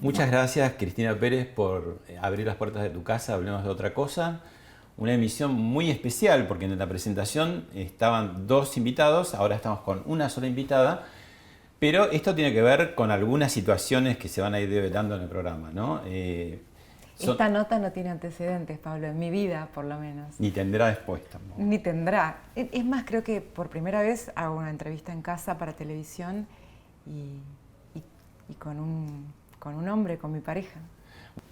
Muchas gracias, Cristina Pérez, por abrir las puertas de tu casa. Hablemos de otra cosa. Una emisión muy especial porque en la presentación estaban dos invitados, ahora estamos con una sola invitada, pero esto tiene que ver con algunas situaciones que se van a ir develando en el programa, ¿no? Esta nota no tiene antecedentes, Pablo, en mi vida por lo menos. Ni tendrá después tampoco. Ni tendrá. Es más, creo que por primera vez hago una entrevista en casa para televisión y con un hombre, con mi pareja.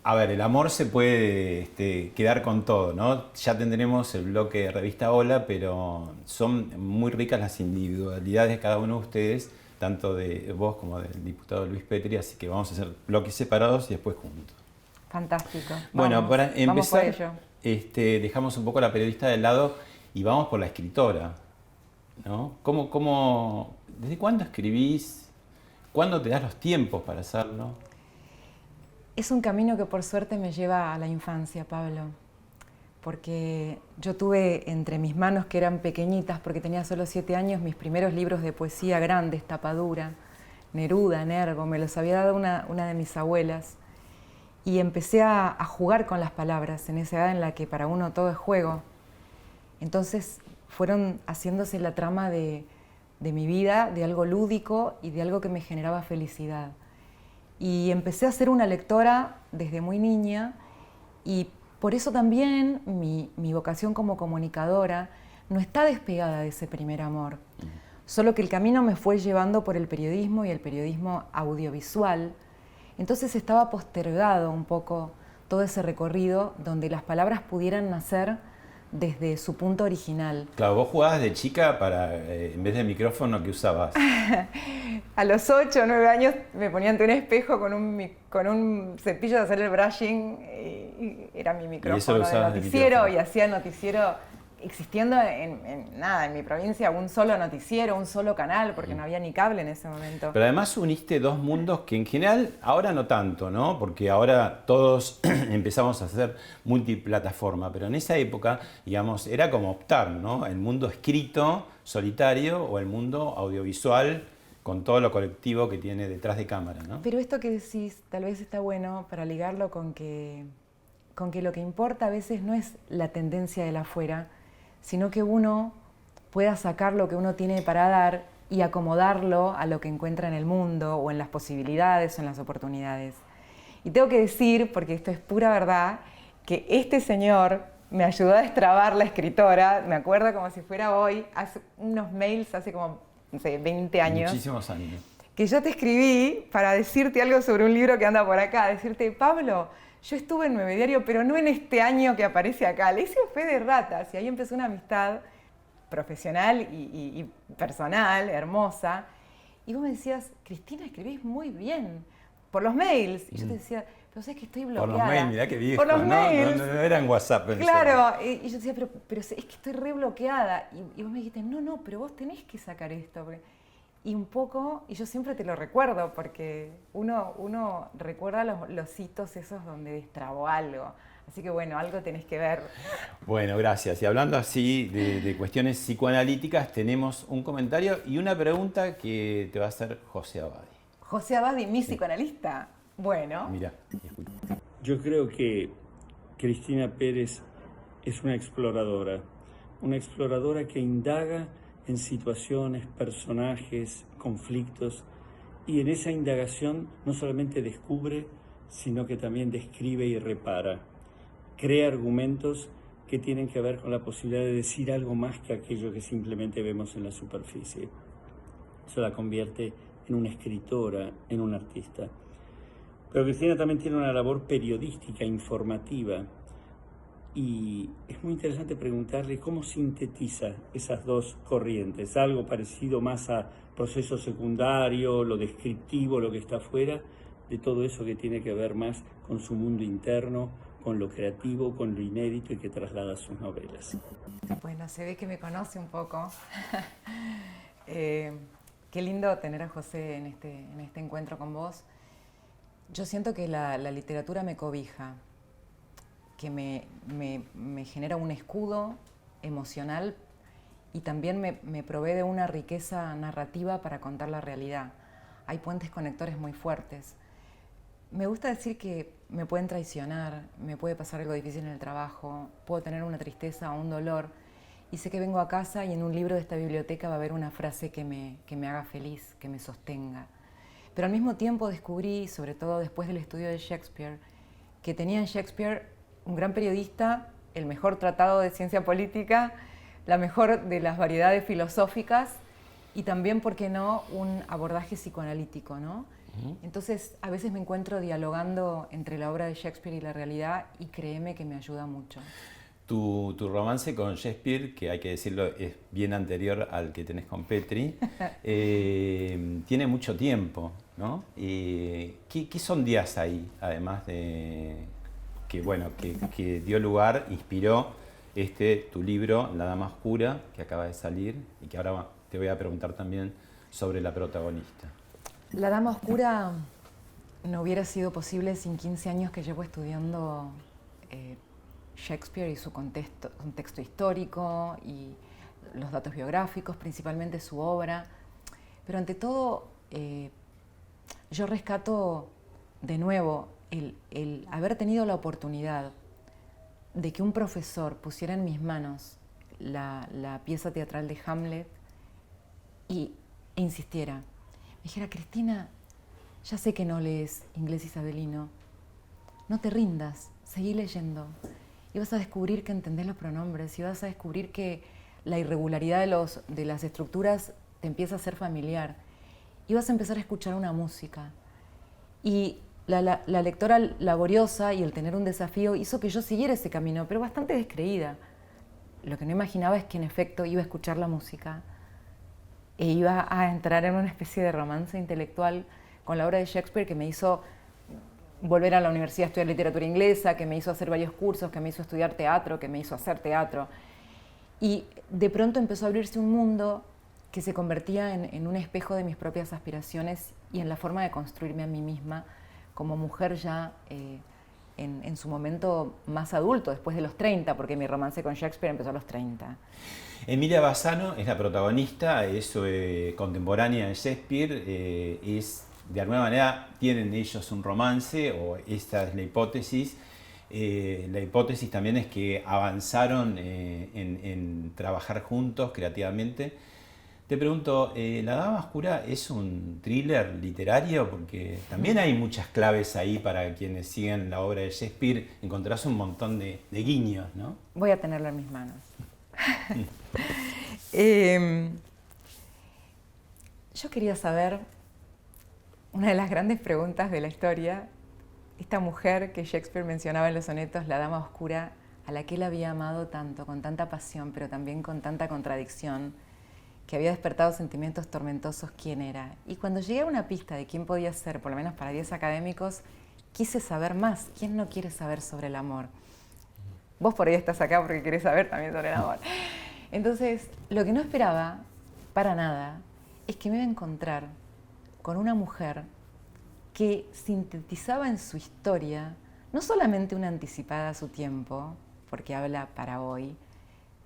A ver, el amor se puede quedar con todo, ¿no? Ya tendremos el bloque de Revista Hola, pero son muy ricas las individualidades de cada uno de ustedes, tanto de vos como del diputado Luis Petri, así que vamos a hacer bloques separados y después juntos. Fantástico. Bueno, para vamos empezar, por ello. dejamos un poco a la periodista de lado y vamos por la escritora, ¿no? ¿Desde cuándo escribís? ¿Cuándo te das los tiempos para hacerlo? Es un camino que por suerte me lleva a la infancia, Pablo, porque yo tuve entre mis manos, que eran pequeñitas, porque tenía solo 7 años, mis primeros libros de poesía grandes, tapadura, Neruda, Nervo, me los había dado una de mis abuelas. Y empecé a jugar con las palabras en esa edad en la que para uno todo es juego. Entonces fueron haciéndose la trama de mi vida, de algo lúdico y de algo que me generaba felicidad. Y empecé a ser una lectora desde muy niña y por eso también mi vocación como comunicadora no está despegada de ese primer amor. Solo que el camino me fue llevando por el periodismo y el periodismo audiovisual. Entonces estaba postergado un poco todo ese recorrido donde las palabras pudieran nacer desde su punto original. Claro, vos jugabas de chica para, en vez de micrófono, ¿qué usabas? A los 8 o 9 años me ponía ante un espejo con un cepillo de hacer el brushing y era mi micrófono de noticiero y hacía el noticiero existiendo en mi provincia un solo noticiero, un solo canal, porque no había ni cable en ese momento. Pero además uniste dos mundos que en general, ahora no tanto, ¿no? Porque ahora todos empezamos a hacer multiplataforma, pero en esa época, digamos, era como optar, ¿no? El mundo escrito, solitario, o el mundo audiovisual, con todo lo colectivo que tiene detrás de cámara, ¿no? Pero esto que decís tal vez está bueno para ligarlo con que lo que importa a veces no es la tendencia de la afuera, sino que uno pueda sacar lo que uno tiene para dar y acomodarlo a lo que encuentra en el mundo o en las posibilidades o en las oportunidades. Y tengo que decir, porque esto es pura verdad, que este señor me ayudó a destrabar la escritora, me acuerdo como si fuera hoy, hace unos mails hace como, no sé, 20 años. Muchísimos años. Que yo te escribí para decirte algo sobre un libro que anda por acá, decirte, Pablo, yo estuve en 9 Diario, pero no en este año que aparece acá. Le hice un fe de ratas y ahí empezó una amistad profesional y personal, hermosa. Y vos me decías, Cristina, escribís muy bien por los mails. Y yo te decía, pero sabes que estoy bloqueada. Por los mails, mirá qué viejo, por los mails. No era en WhatsApp. Claro, y yo decía, pero es que estoy re bloqueada. Y vos me dijiste, no, pero vos tenés que sacar esto. Y un poco, y yo siempre te lo recuerdo, porque uno recuerda los hitos esos donde destrabó algo. Así que bueno, algo tenés que ver. Bueno, gracias. Y hablando así de cuestiones psicoanalíticas, tenemos un comentario y una pregunta que te va a hacer José Abadi. José Abadi, mi psicoanalista. Bueno. Mirá. Yo creo que Cristina Pérez es una exploradora que indaga en situaciones, personajes, conflictos, y en esa indagación no solamente descubre, sino que también describe y repara. Crea argumentos que tienen que ver con la posibilidad de decir algo más que aquello que simplemente vemos en la superficie. Eso la convierte en una escritora, en una artista. Pero Cristina también tiene una labor periodística, informativa, y es muy interesante preguntarle cómo sintetiza esas dos corrientes, algo parecido más a proceso secundario, lo descriptivo, lo que está afuera, de todo eso que tiene que ver más con su mundo interno, con lo creativo, con lo inédito y que traslada sus novelas. Bueno, se ve que me conoce un poco. Qué lindo tener a José en este encuentro con vos. Yo siento que la literatura me cobija, que me genera un escudo emocional y también me provee de una riqueza narrativa para contar la realidad. Hay puentes conectores muy fuertes. Me gusta decir que me pueden traicionar, me puede pasar algo difícil en el trabajo, puedo tener una tristeza o un dolor, y sé que vengo a casa y en un libro de esta biblioteca va a haber una frase que me haga feliz, que me sostenga. Pero al mismo tiempo descubrí, sobre todo después del estudio de Shakespeare, que tenía en Shakespeare un gran periodista, el mejor tratado de ciencia política, la mejor de las variedades filosóficas y también, ¿por qué no?, un abordaje psicoanalítico, ¿no? Entonces, a veces me encuentro dialogando entre la obra de Shakespeare y la realidad y créeme que me ayuda mucho. Tu romance con Shakespeare, que hay que decirlo, es bien anterior al que tenés con Petri, tiene mucho tiempo, ¿no? ¿Qué son días ahí, además de que dio lugar, inspiró tu libro, La Dama Oscura, que acaba de salir y que ahora te voy a preguntar también sobre la protagonista? La Dama Oscura no hubiera sido posible sin 15 años que llevo estudiando Shakespeare y su contexto histórico y los datos biográficos, principalmente su obra. Pero ante todo, yo rescato de nuevo el haber tenido la oportunidad de que un profesor pusiera en mis manos la pieza teatral de Hamlet e insistiera. Me dijera, Cristina, ya sé que no lees inglés isabelino, no te rindas, seguí leyendo. Y vas a descubrir que entendés los pronombres, y vas a descubrir que la irregularidad de las estructuras te empieza a ser familiar. Y vas a empezar a escuchar una música. Y la lectora laboriosa y el tener un desafío hizo que yo siguiera ese camino, pero bastante descreída. Lo que no imaginaba es que en efecto iba a escuchar la música e iba a entrar en una especie de romance intelectual con la obra de Shakespeare que me hizo volver a la universidad a estudiar literatura inglesa, que me hizo hacer varios cursos, que me hizo estudiar teatro, que me hizo hacer teatro. Y de pronto empezó a abrirse un mundo que se convertía en un espejo de mis propias aspiraciones y en la forma de construirme a mí misma como mujer ya en su momento más adulto, después de los 30, porque mi romance con Shakespeare empezó a los 30. Emilia Bassano es la protagonista, es contemporánea de Shakespeare, de alguna manera tienen ellos un romance, o esta es la hipótesis. La hipótesis también es que avanzaron en trabajar juntos creativamente. Te pregunto, ¿La Dama Oscura es un thriller literario? Porque también hay muchas claves ahí para quienes siguen la obra de Shakespeare. Encontrás un montón de guiños, ¿no? Voy a tenerlo en mis manos. Yo quería saber, una de las grandes preguntas de la historia, esta mujer que Shakespeare mencionaba en los sonetos, la Dama Oscura, a la que él había amado tanto, con tanta pasión, pero también con tanta contradicción, que había despertado sentimientos tormentosos, ¿quién era? Y cuando llegué a una pista de quién podía ser, por lo menos para 10 académicos, quise saber más. ¿Quién no quiere saber sobre el amor? Vos por ahí estás acá porque querés saber también sobre el amor. Entonces, lo que no esperaba, para nada, es que me iba a encontrar con una mujer que sintetizaba en su historia no solamente una anticipada a su tiempo, porque habla para hoy,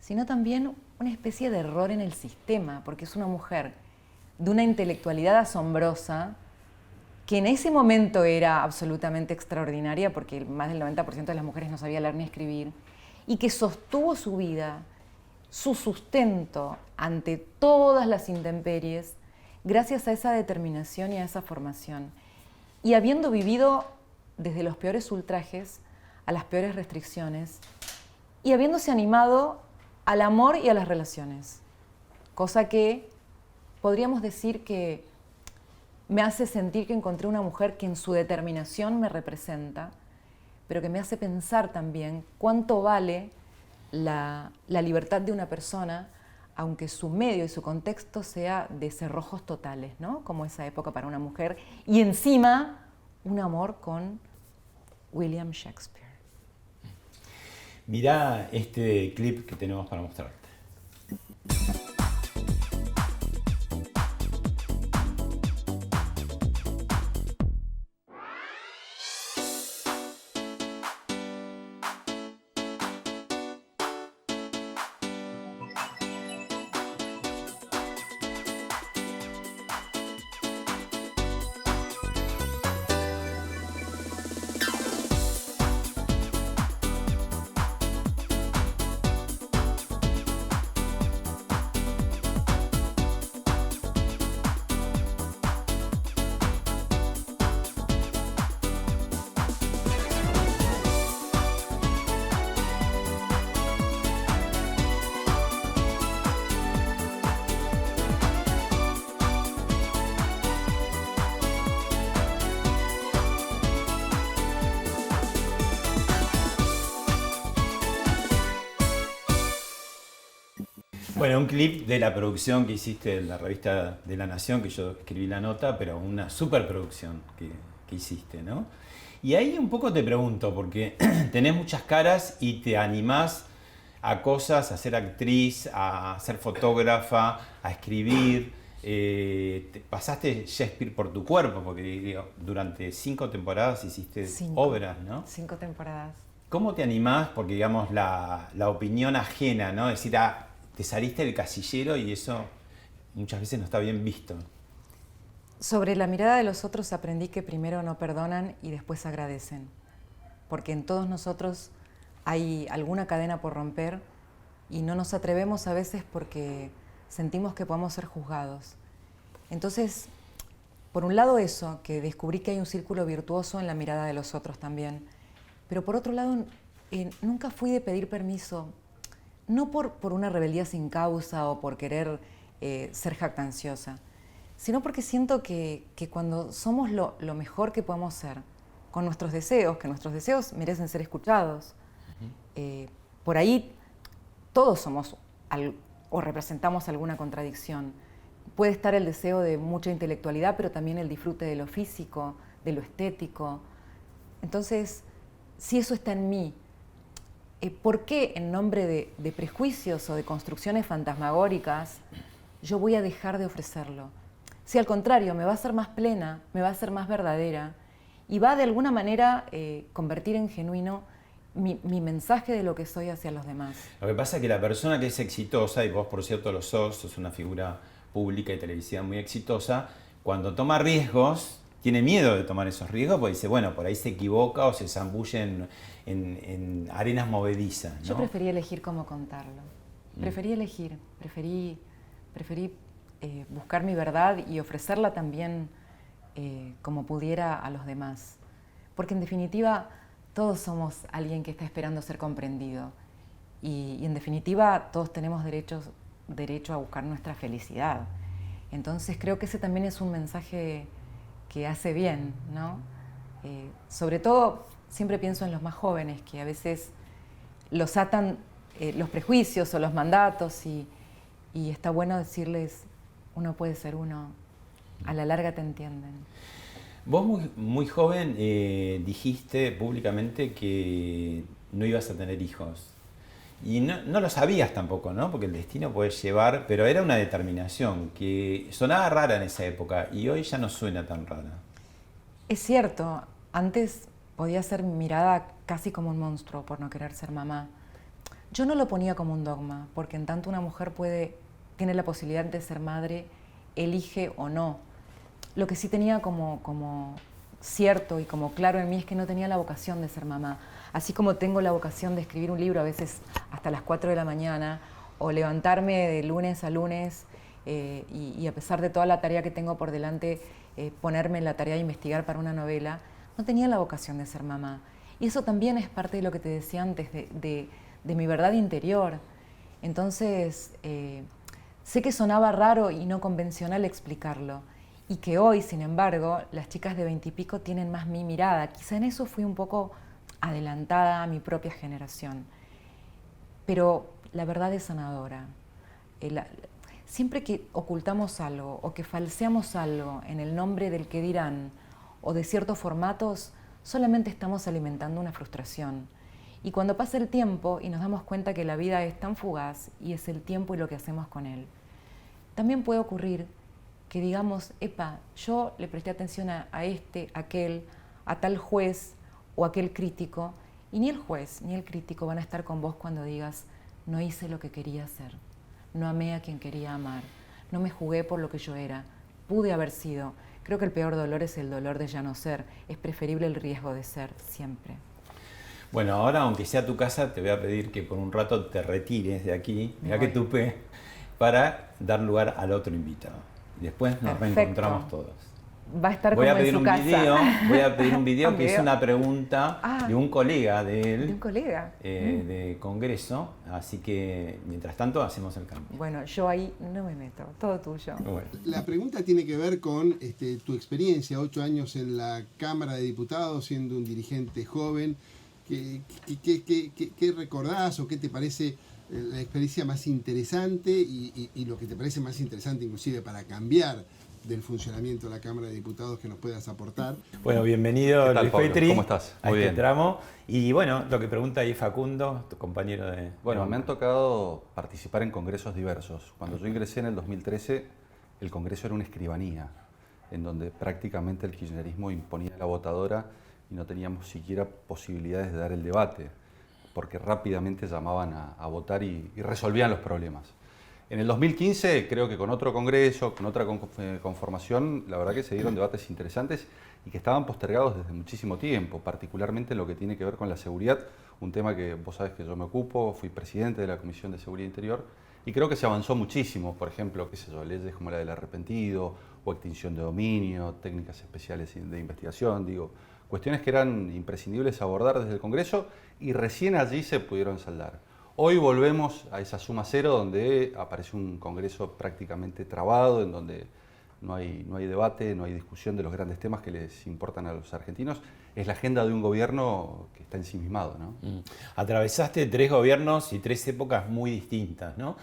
sino también una especie de error en el sistema, porque es una mujer de una intelectualidad asombrosa, que en ese momento era absolutamente extraordinaria, porque más del 90% de las mujeres no sabía leer ni escribir, y que sostuvo su vida, su sustento ante todas las intemperies, gracias a esa determinación y a esa formación. Y habiendo vivido desde los peores ultrajes a las peores restricciones, y habiéndose animado al amor y a las relaciones, cosa que podríamos decir que me hace sentir que encontré una mujer que en su determinación me representa, pero que me hace pensar también cuánto vale la libertad de una persona, aunque su medio y su contexto sea de cerrojos totales, ¿no? Como esa época para una mujer, y encima un amor con William Shakespeare. Mirá este clip que tenemos para mostrarte. Bueno, un clip de la producción que hiciste en la revista de La Nación, que yo escribí la nota, pero una superproducción que hiciste, ¿no? Y ahí un poco te pregunto, porque tenés muchas caras y te animás a cosas, a ser actriz, a ser fotógrafa, a escribir. Pasaste Shakespeare por tu cuerpo, porque digo, durante 5 temporadas hiciste obras, ¿no? 5 temporadas. ¿Cómo te animás? Porque digamos la opinión ajena, ¿no? Es decir, te saliste del casillero y eso muchas veces no está bien visto. Sobre la mirada de los otros aprendí que primero no perdonan y después agradecen. Porque en todos nosotros hay alguna cadena por romper y no nos atrevemos a veces porque sentimos que podemos ser juzgados. Entonces, por un lado eso, que descubrí que hay un círculo virtuoso en la mirada de los otros también. Pero por otro lado, nunca fui de pedir permiso, no por una rebeldía sin causa o por querer ser jactanciosa, sino porque siento que cuando somos lo mejor que podemos ser, con nuestros deseos, que nuestros deseos merecen ser escuchados, por ahí todos somos o representamos alguna contradicción. Puede estar el deseo de mucha intelectualidad, pero también el disfrute de lo físico, de lo estético. Entonces, si eso está en mí, ¿por qué en nombre de prejuicios o de construcciones fantasmagóricas yo voy a dejar de ofrecerlo? Si al contrario, me va a hacer más plena, me va a hacer más verdadera y va de alguna manera convertir en genuino mi mensaje de lo que soy hacia los demás. Lo que pasa es que la persona que es exitosa, y vos por cierto lo sos una figura pública y televisiva muy exitosa, cuando toma riesgos, tiene miedo de tomar esos riesgos porque dice, bueno, por ahí se equivoca o se zambulle en arenas movedizas, ¿no? Yo preferí elegir cómo contarlo. Preferí buscar mi verdad y ofrecerla también como pudiera a los demás. Porque en definitiva todos somos alguien que está esperando ser comprendido. Y en definitiva todos tenemos derecho a buscar nuestra felicidad. Entonces creo que ese también es un mensaje que hace bien, ¿no? Sobre todo siempre pienso en los más jóvenes, que a veces los atan los prejuicios o los mandatos y está bueno decirles, uno puede ser uno, a la larga te entienden. Vos muy joven dijiste públicamente que no ibas a tener hijos. Y no lo sabías tampoco, ¿no? Porque el destino puede llevar, pero era una determinación que sonaba rara en esa época y hoy ya no suena tan rara. Es cierto, antes podía ser mirada casi como un monstruo por no querer ser mamá. Yo no lo ponía como un dogma, porque en tanto una mujer tiene la posibilidad de ser madre, elige o no. Lo que sí tenía como cierto y como claro en mí es que no tenía la vocación de ser mamá. Así como tengo la vocación de escribir un libro a veces hasta las 4 de la mañana, o levantarme de lunes a lunes y a pesar de toda la tarea que tengo por delante, ponerme en la tarea de investigar para una novela, no tenía la vocación de ser mamá. Y eso también es parte de lo que te decía antes, de mi verdad interior. Entonces, sé que sonaba raro y no convencional explicarlo, y que hoy, sin embargo, las chicas de 20 y pico tienen más mi mirada. Quizá en eso fui un poco adelantada a mi propia generación. Pero la verdad es sanadora. Siempre que ocultamos algo o que falseamos algo en el nombre del qué dirán o de ciertos formatos, solamente estamos alimentando una frustración. Y cuando pasa el tiempo y nos damos cuenta que la vida es tan fugaz y es el tiempo y lo que hacemos con él, también puede ocurrir que digamos, epa, yo le presté atención a aquel, a tal juez o aquel crítico, y ni el juez ni el crítico van a estar con vos cuando digas, no hice lo que quería hacer, no amé a quien quería amar, no me jugué por lo que yo era, pude haber sido. Creo que el peor dolor es el dolor de ya no ser, es preferible el riesgo de ser siempre. Bueno, ahora aunque sea tu casa, te voy a pedir que por un rato te retires de aquí, mirá que tupe, para dar lugar al otro invitado. Después nos reencontramos todos. Va a estar como en su casa. Voy a pedir un video que es una pregunta de un colega de él. ¿De un colega? De Congreso. Así que, mientras tanto, hacemos el cambio. Bueno, yo ahí no me meto. Todo tuyo. Bueno. La pregunta tiene que ver con tu experiencia, 8 años en la Cámara de Diputados, siendo un dirigente joven. ¿Qué recordás o qué te parece la experiencia más interesante y lo que te parece más interesante inclusive para cambiar del funcionamiento de la Cámara de Diputados que nos puedas aportar. Bueno, bienvenido ¿Qué tal, Luis Pablo? Petri. ¿Cómo estás? A Muy este bien. tramo. Y bueno, lo que pregunta ahí Facundo, tu compañero de... Bueno, me han tocado participar en congresos diversos. Cuando yo ingresé en el 2013, el congreso era una escribanía, en donde prácticamente el kirchnerismo imponía la votadora y no teníamos siquiera posibilidades de dar el debate, porque rápidamente llamaban a votar y resolvían los problemas. En el 2015, creo que con otro congreso, con otra conformación, la verdad que se dieron debates interesantes y que estaban postergados desde muchísimo tiempo, particularmente en lo que tiene que ver con la seguridad, un tema que vos sabés que yo me ocupo, fui presidente de la Comisión de Seguridad Interior y creo que se avanzó muchísimo, por ejemplo, qué sé yo, leyes como la del arrepentido o extinción de dominio, técnicas especiales de investigación, digo, cuestiones que eran imprescindibles abordar desde el Congreso y recién allí se pudieron saldar. Hoy volvemos a esa suma cero donde aparece un Congreso prácticamente trabado, en donde no hay debate, no hay discusión de los grandes temas que les importan a los argentinos. Es la agenda de un gobierno que está ensimismado, ¿no? Atravesaste 3 gobiernos y 3 épocas muy distintas, ¿no?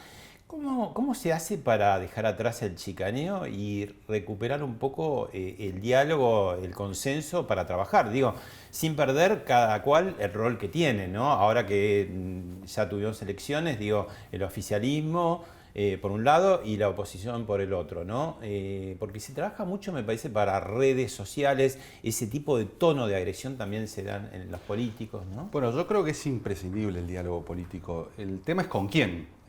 ¿Cómo se hace para dejar atrás el chicaneo y recuperar un poco el diálogo, el consenso para trabajar? Digo, sin perder cada cual el rol que tiene, ¿no? Ahora que ya tuvimos elecciones, digo, el oficialismo por un lado y la oposición por el otro, ¿no? Porque se trabaja mucho, me parece, para redes sociales, ese tipo de tono de agresión también se dan en los políticos, ¿no? Bueno, yo creo que es imprescindible el diálogo político. El tema es con quién.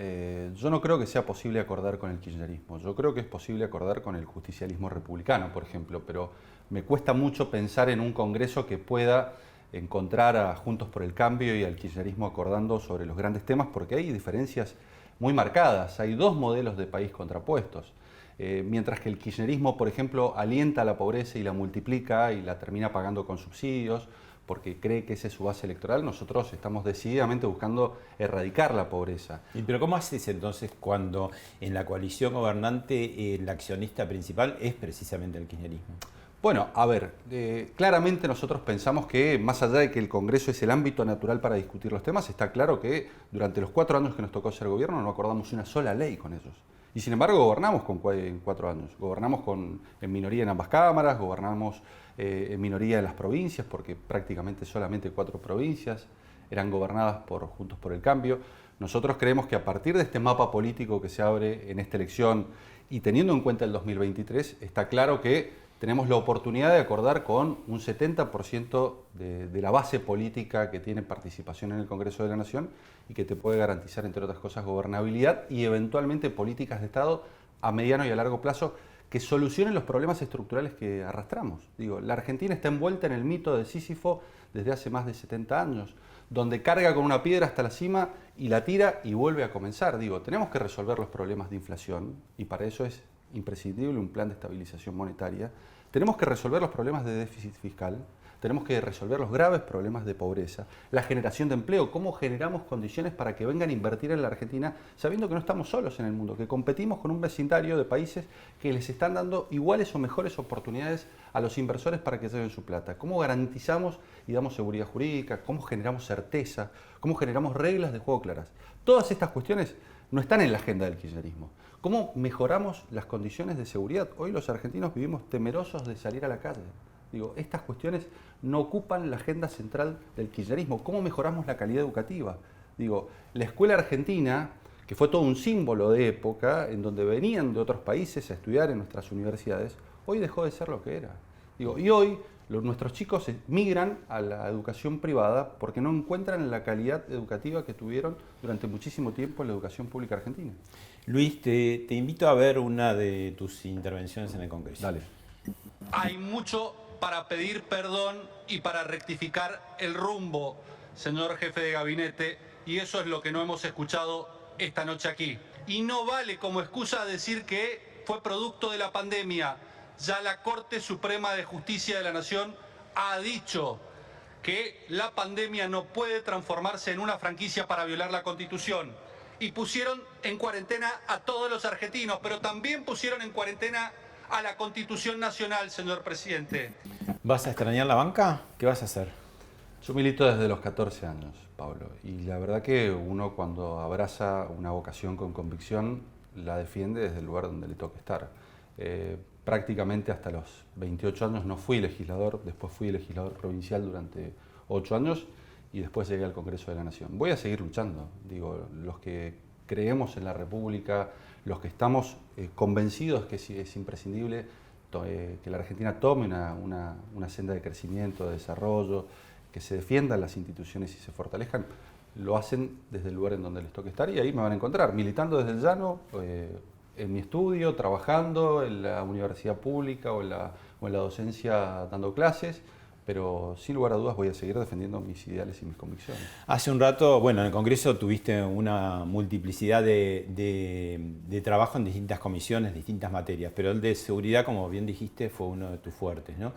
Yo no creo que sea posible acordar con el kirchnerismo. Yo creo que es posible acordar con el justicialismo republicano, por ejemplo, pero me cuesta mucho pensar en un Congreso que pueda encontrar a Juntos por el Cambio y al kirchnerismo acordando sobre los grandes temas, porque hay diferencias muy marcadas. Hay 2 modelos de país contrapuestos. Mientras que el kirchnerismo, por ejemplo, alienta la pobreza y la multiplica y la termina pagando con subsidios porque cree que esa es su base electoral, nosotros estamos decididamente buscando erradicar la pobreza. Pero ¿cómo haces entonces cuando en la coalición gobernante el accionista principal es precisamente el kirchnerismo? Bueno, a ver, claramente nosotros pensamos que más allá de que el Congreso es el ámbito natural para discutir los temas, está claro que durante los 4 años que nos tocó ser gobierno no acordamos una sola ley con ellos. Y sin embargo gobernamos en 4 años. Gobernamos en minoría en ambas cámaras, gobernamos en minoría en las provincias, porque prácticamente solamente 4 provincias eran gobernadas por Juntos por el Cambio. Nosotros creemos que a partir de este mapa político que se abre en esta elección y teniendo en cuenta el 2023, está claro que tenemos la oportunidad de acordar con un 70% de la base política que tiene participación en el Congreso de la Nación y que te puede garantizar, entre otras cosas, gobernabilidad y eventualmente políticas de Estado a mediano y a largo plazo que solucionen los problemas estructurales que arrastramos. Digo, la Argentina está envuelta en el mito de Sísifo desde hace más de 70 años, donde carga con una piedra hasta la cima y la tira y vuelve a comenzar. Digo, tenemos que resolver los problemas de inflación y para eso es imprescindible un plan de estabilización monetaria. Tenemos que resolver los problemas de déficit fiscal, tenemos que resolver los graves problemas de pobreza, la generación de empleo, cómo generamos condiciones para que vengan a invertir en la Argentina, sabiendo que no estamos solos en el mundo, que competimos con un vecindario de países que les están dando iguales o mejores oportunidades a los inversores para que lleven su plata. Cómo garantizamos y damos seguridad jurídica, cómo generamos certeza, cómo generamos reglas de juego claras. Todas estas cuestiones no están en la agenda del kirchnerismo. ¿Cómo mejoramos las condiciones de seguridad? Hoy los argentinos vivimos temerosos de salir a la calle. Digo, estas cuestiones no ocupan la agenda central del kirchnerismo. ¿Cómo mejoramos la calidad educativa? Digo, la escuela argentina, que fue todo un símbolo de época, en donde venían de otros países a estudiar en nuestras universidades, hoy dejó de ser lo que era. Digo, y hoy nuestros chicos migran a la educación privada porque no encuentran la calidad educativa que tuvieron durante muchísimo tiempo en la educación pública argentina. Luis, te invito a ver una de tus intervenciones en el Congreso. Dale. Hay mucho para pedir perdón y para rectificar el rumbo, señor jefe de gabinete, y eso es lo que no hemos escuchado esta noche aquí. Y no vale como excusa decir que fue producto de la pandemia. Ya la Corte Suprema de Justicia de la Nación ha dicho que la pandemia no puede transformarse en una franquicia para violar la Constitución. Y pusieron en cuarentena a todos los argentinos, pero también pusieron en cuarentena a la Constitución Nacional, señor presidente. ¿Vas a extrañar la banca? ¿Qué vas a hacer? Yo milito desde los 14 años, Pablo, y la verdad que uno cuando abraza una vocación con convicción la defiende desde el lugar donde le toque estar. Prácticamente hasta los 28 años no fui legislador, después fui legislador provincial durante 8 años y después llegué al Congreso de la Nación. Voy a seguir luchando, digo, los que creemos en la República, los que estamos convencidos que es imprescindible que la Argentina tome una senda de crecimiento, de desarrollo, que se defiendan las instituciones y se fortalezcan, lo hacen desde el lugar en donde les toque estar y ahí me van a encontrar, militando desde el llano, en mi estudio, trabajando en la universidad pública o en la docencia dando clases, pero sin lugar a dudas voy a seguir defendiendo mis ideales y mis convicciones. Hace un rato, bueno, en el Congreso tuviste una multiplicidad de trabajo en distintas comisiones, distintas materias, pero el de seguridad, como bien dijiste, fue uno de tus fuertes, ¿no?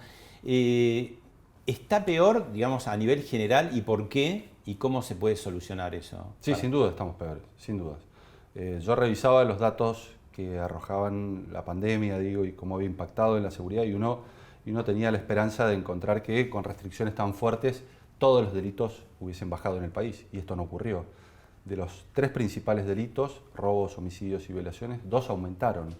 ¿Está peor, digamos, a nivel general y por qué? ¿Y cómo se puede solucionar eso? Sí, sin duda estamos peores, sin dudas. Yo revisaba los datos que arrojaban la pandemia, digo, y cómo había impactado en la seguridad y uno tenía la esperanza de encontrar que con restricciones tan fuertes todos los delitos hubiesen bajado en el país y esto no ocurrió. De los 3 principales delitos, robos, homicidios y violaciones, 2 aumentaron.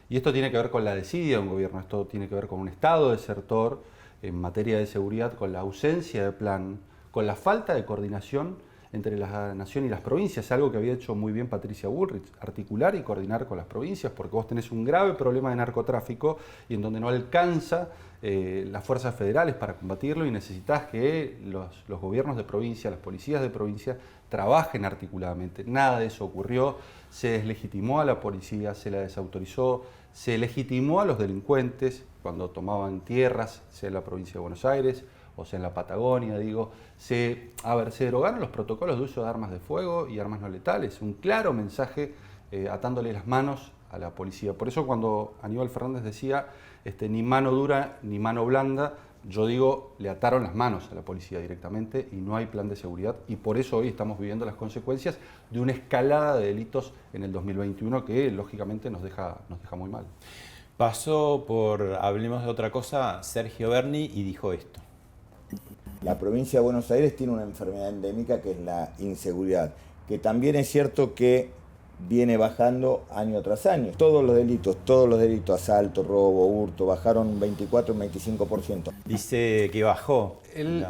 Y esto tiene que ver con la desidia de un gobierno, esto tiene que ver con un Estado desertor en materia de seguridad, con la ausencia de plan, con la falta de coordinación entre la nación y las provincias, algo que había hecho muy bien Patricia Bullrich, articular y coordinar con las provincias, porque vos tenés un grave problema de narcotráfico y en donde no alcanza las fuerzas federales para combatirlo y necesitas que los gobiernos de provincia, las policías de provincia, trabajen articuladamente. Nada de eso ocurrió, se deslegitimó a la policía, se la desautorizó, se legitimó a los delincuentes cuando tomaban tierras, sea en la provincia de Buenos Aires, o sea en la Patagonia, digo, se derogaron los protocolos de uso de armas de fuego y armas no letales, un claro mensaje atándole las manos a la policía. Por eso cuando Aníbal Fernández decía ni mano dura ni mano blanda, yo digo, le ataron las manos a la policía directamente y no hay plan de seguridad y por eso hoy estamos viviendo las consecuencias de una escalada de delitos en el 2021 que lógicamente nos deja muy mal. Pasó por, hablemos de otra cosa, Sergio Berni y dijo esto. La provincia de Buenos Aires tiene una enfermedad endémica que es la inseguridad, que también es cierto que viene bajando año tras año. Todos los delitos, asalto, robo, hurto, bajaron un 24, un 25%. Dice que bajó. Él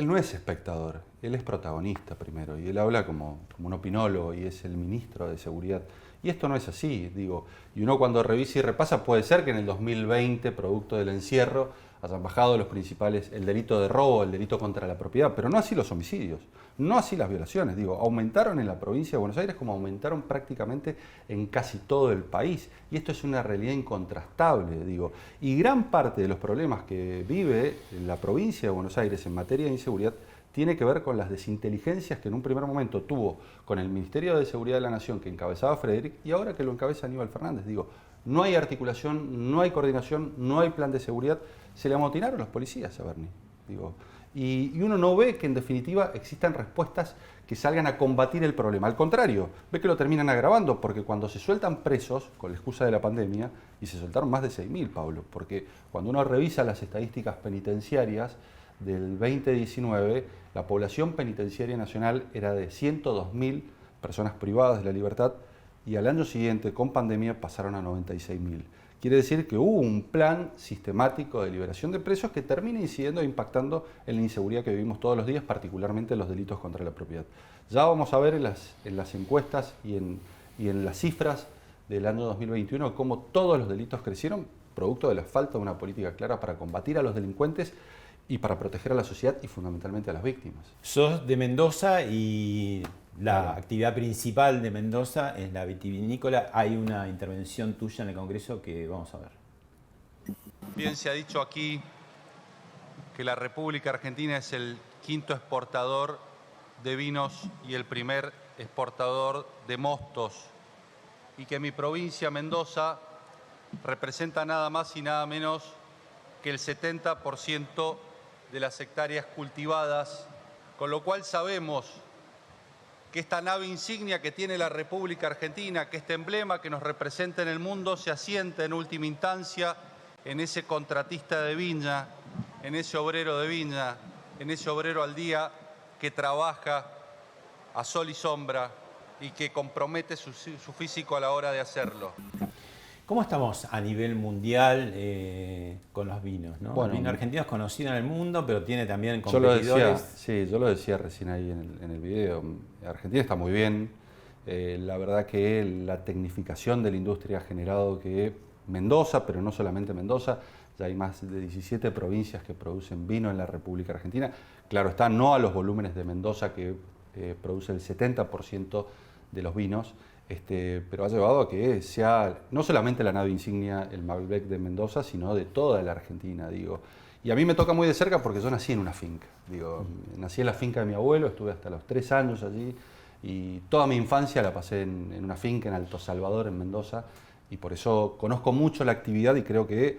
no es espectador, él es protagonista primero y él habla como un opinólogo y es el ministro de Seguridad. Y esto no es así, digo, y uno cuando revisa y repasa puede ser que en el 2020, producto del encierro, hayan bajado los principales, el delito de robo, el delito contra la propiedad, pero no así los homicidios, no así las violaciones, digo, aumentaron en la provincia de Buenos Aires como aumentaron prácticamente en casi todo el país, y esto es una realidad incontrastable, digo, y gran parte de los problemas que vive la provincia de Buenos Aires en materia de inseguridad tiene que ver con las desinteligencias que en un primer momento tuvo con el Ministerio de Seguridad de la Nación que encabezaba Frederick y ahora que lo encabeza Aníbal Fernández. Digo, no hay articulación, no hay coordinación, no hay plan de seguridad. Se le amotinaron los policías a Berni. Digo, y uno no ve que en definitiva existan respuestas que salgan a combatir el problema. Al contrario, ve que lo terminan agravando porque cuando se sueltan presos, con la excusa de la pandemia, y se soltaron más de 6.000, Pablo, porque cuando uno revisa las estadísticas penitenciarias del 2019, la población penitenciaria nacional era de 102.000 personas privadas de la libertad y al año siguiente, con pandemia, pasaron a 96.000. Quiere decir que hubo un plan sistemático de liberación de presos que termina incidiendo e impactando en la inseguridad que vivimos todos los días, particularmente en los delitos contra la propiedad. Ya vamos a ver en las encuestas y en las cifras del año 2021 cómo todos los delitos crecieron, producto de la falta de una política clara para combatir a los delincuentes y para proteger a la sociedad y fundamentalmente a las víctimas. Sos de Mendoza y la actividad principal de Mendoza es la vitivinícola. Hay una intervención tuya en el Congreso que vamos a ver. Bien, se ha dicho aquí que la República Argentina es el quinto exportador de vinos y el primer exportador de mostos y que mi provincia, Mendoza, representa nada más y nada menos que el 70% de las hectáreas cultivadas, con lo cual sabemos que esta nave insignia que tiene la República Argentina, que este emblema que nos representa en el mundo, se asienta en última instancia en ese contratista de viña, en ese obrero de viña, en ese obrero al día que trabaja a sol y sombra y que compromete su físico a la hora de hacerlo. ¿Cómo estamos a nivel mundial con los vinos, ¿no? Bueno, el vino argentino es conocido en el mundo, pero tiene también yo lo competidores. yo lo decía recién ahí en el video. Argentina está muy bien. La verdad que la tecnificación de la industria ha generado que Mendoza, pero no solamente Mendoza, ya hay más de 17 provincias que producen vino en la República Argentina. Claro está, no a los volúmenes de Mendoza, que produce el 70% de los vinos, pero ha llevado a que sea no solamente la nave insignia, el Malbec de Mendoza, sino de toda la Argentina, digo. Y a mí me toca muy de cerca porque yo nací en una finca, digo. Nací en la finca de mi abuelo, estuve hasta los 3 años allí, y toda mi infancia la pasé en una finca en Alto Salvador, en Mendoza, y por eso conozco mucho la actividad y creo que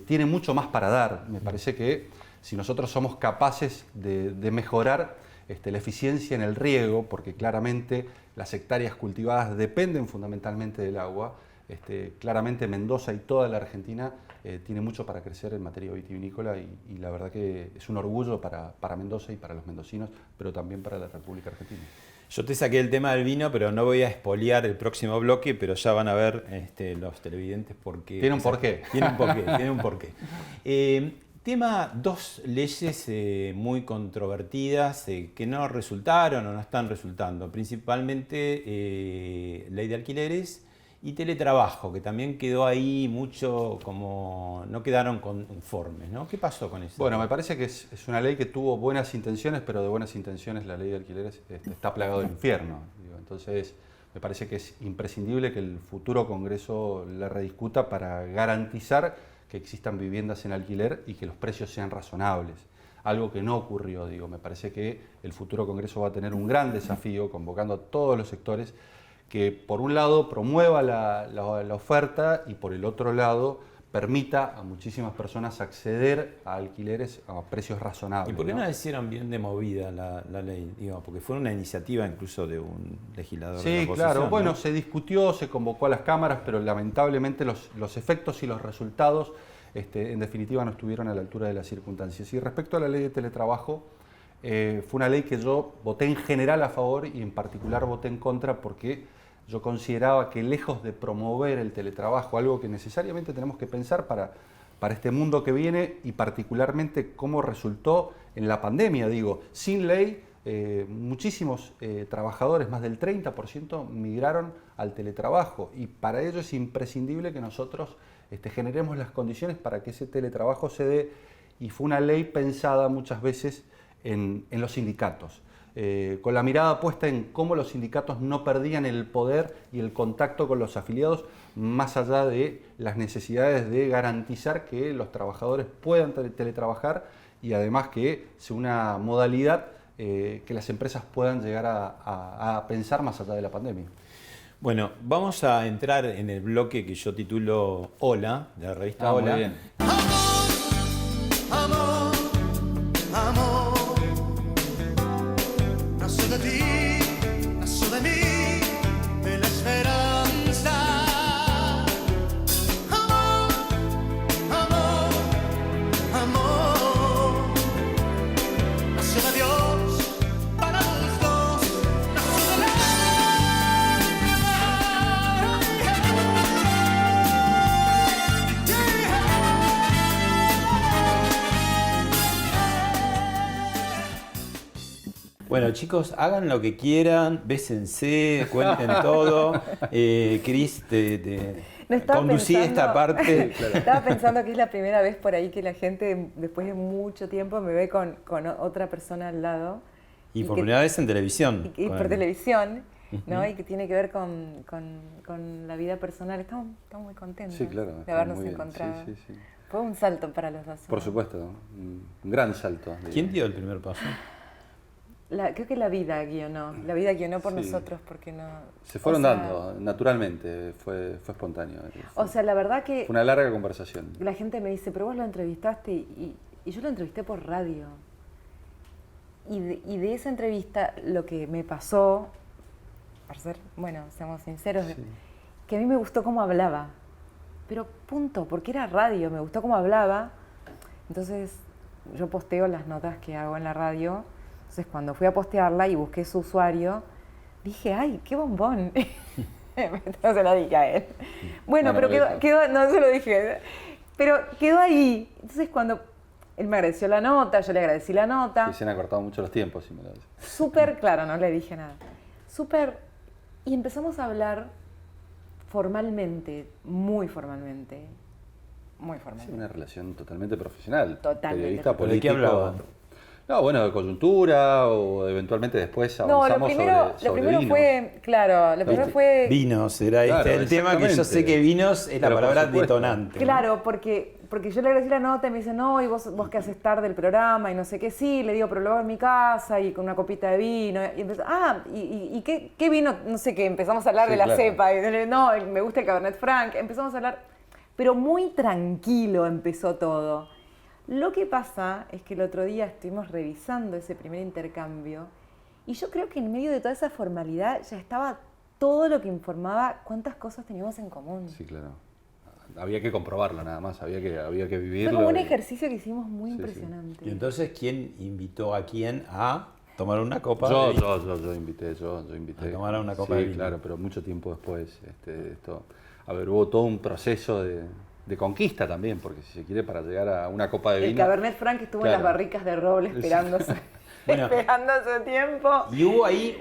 tiene mucho más para dar. Me parece que si nosotros somos capaces de mejorar la eficiencia en el riego, porque claramente las hectáreas cultivadas dependen fundamentalmente del agua, claramente Mendoza y toda la Argentina tiene mucho para crecer en materia vitivinícola y la verdad que es un orgullo para Mendoza y para los mendocinos, pero también para la República Argentina. Yo te saqué el tema del vino, pero no voy a espolear el próximo bloque, pero ya van a ver los televidentes porque... Tiene un porqué. Tiene un porqué. Tema, 2 leyes muy controvertidas que no resultaron o no están resultando, principalmente ley de alquileres y teletrabajo, que también quedó ahí mucho como no quedaron conformes, ¿no? ¿Qué pasó con eso? Bueno, me parece que es una ley que tuvo buenas intenciones, pero de buenas intenciones la ley de alquileres está plagado de infierno. Digo. Entonces, me parece que es imprescindible que el futuro Congreso la rediscuta para garantizar que existan viviendas en alquiler y que los precios sean razonables. Algo que no ocurrió, digo. Me parece que el futuro Congreso va a tener un gran desafío convocando a todos los sectores que por un lado promueva la oferta y por el otro lado permita a muchísimas personas acceder a alquileres a precios razonables. ¿Y por qué no hicieron bien de movida la ley? Digo, porque fue una iniciativa incluso de un legislador de la oposición. Sí, claro. ¿no? Bueno, se discutió, se convocó a las cámaras, pero lamentablemente los efectos y los resultados en definitiva no estuvieron a la altura de las circunstancias. Y respecto a la ley de teletrabajo, fue una ley que yo voté en general a favor y en particular voté en contra porque yo consideraba que lejos de promover el teletrabajo, algo que necesariamente tenemos que pensar para este mundo que viene y particularmente cómo resultó en la pandemia, digo, sin ley, muchísimos trabajadores, más del 30%, migraron al teletrabajo y para ello es imprescindible que nosotros generemos las condiciones para que ese teletrabajo se dé y fue una ley pensada muchas veces en los sindicatos. Con la mirada puesta en cómo los sindicatos no perdían el poder y el contacto con los afiliados, más allá de las necesidades de garantizar que los trabajadores puedan teletrabajar y además que sea una modalidad que las empresas puedan llegar a pensar más allá de la pandemia. Bueno, vamos a entrar en el bloque que yo titulo Hola, de la revista Hola. Muy bien. Amor, amor, nació de ti, nació de mí, de la esperanza. Amor, amor, amor, nació de Dios para los dos, nació de la... Bueno, chicos, hagan lo que quieran, bésense, cuenten todo. Cris, conducí esta parte. Estaba pensando que es la primera vez por ahí que la gente, después de mucho tiempo, me ve con otra persona al lado. Y por primera vez en televisión. Y por televisión, ¿no? Y que tiene que ver con la vida personal. Estamos muy contentos de habernos encontrado. Sí, sí. Fue un salto para los dos. Por supuesto, un gran salto. ¿Quién dio el primer paso? Creo que la vida guionó por nosotros porque no... Se fueron dando naturalmente, fue espontáneo. O sea, la verdad que... Fue una larga conversación. La gente me dice, pero vos lo entrevistaste y yo lo entrevisté por radio. Y de esa entrevista lo que me pasó, para ser, bueno, seamos sinceros, que a mí me gustó cómo hablaba. Pero punto, porque era radio, me gustó cómo hablaba. Entonces yo posteo las notas que hago en la radio. Entonces cuando fui a postearla y busqué su usuario, dije, ¡ay, qué bombón! No se lo dije a él. Bueno, pero quedó, no se lo dije, pero quedó ahí. Entonces cuando él me agradeció la nota, yo le agradecí la nota. Sí, se han acortado mucho los tiempos, si me lo dices. Súper, claro, no le dije nada. Súper, y empezamos a hablar formalmente, muy formalmente. Muy formalmente. Sí, una relación totalmente profesional. Totalmente. Periodista, ¿Pero de qué político. hablaban? No, bueno, de coyuntura o eventualmente después avanzamos No, lo primero vinos. fue, claro, lo primero fue... Vinos, era Claro, el tema que yo sé que vinos es la Pero por palabra supuesto. detonante. Claro, porque yo le agradecí la nota y me dice, no, y vos qué haces tarde el programa y no sé qué, sí, le digo, pero lo hago en mi casa y con una copita de vino. Y empezó, ¿y qué vino? No sé qué, empezamos a hablar Sí, de la claro. cepa. Y, no, me gusta el Cabernet Franc. Empezamos a hablar, pero muy tranquilo empezó todo. Lo que pasa es que el otro día estuvimos revisando ese primer intercambio y yo creo que en medio de toda esa formalidad ya estaba todo lo que informaba cuántas cosas teníamos en común. Sí, claro. Había que comprobarlo nada más, había que vivirlo. Fue como un y- ejercicio que hicimos muy Sí, sí. impresionante. Y entonces, ¿quién invitó a quién a tomar una copa? Yo de- yo invité. A tomar una copa Sí, de vino. claro, pero mucho tiempo después. Hubo todo un proceso de conquista también, porque si se quiere, para llegar a una copa de El vino. Cabernet Franc estuvo en Claro. las barricas de roble esperándose, Bueno. esperando su tiempo. Y hubo ahí,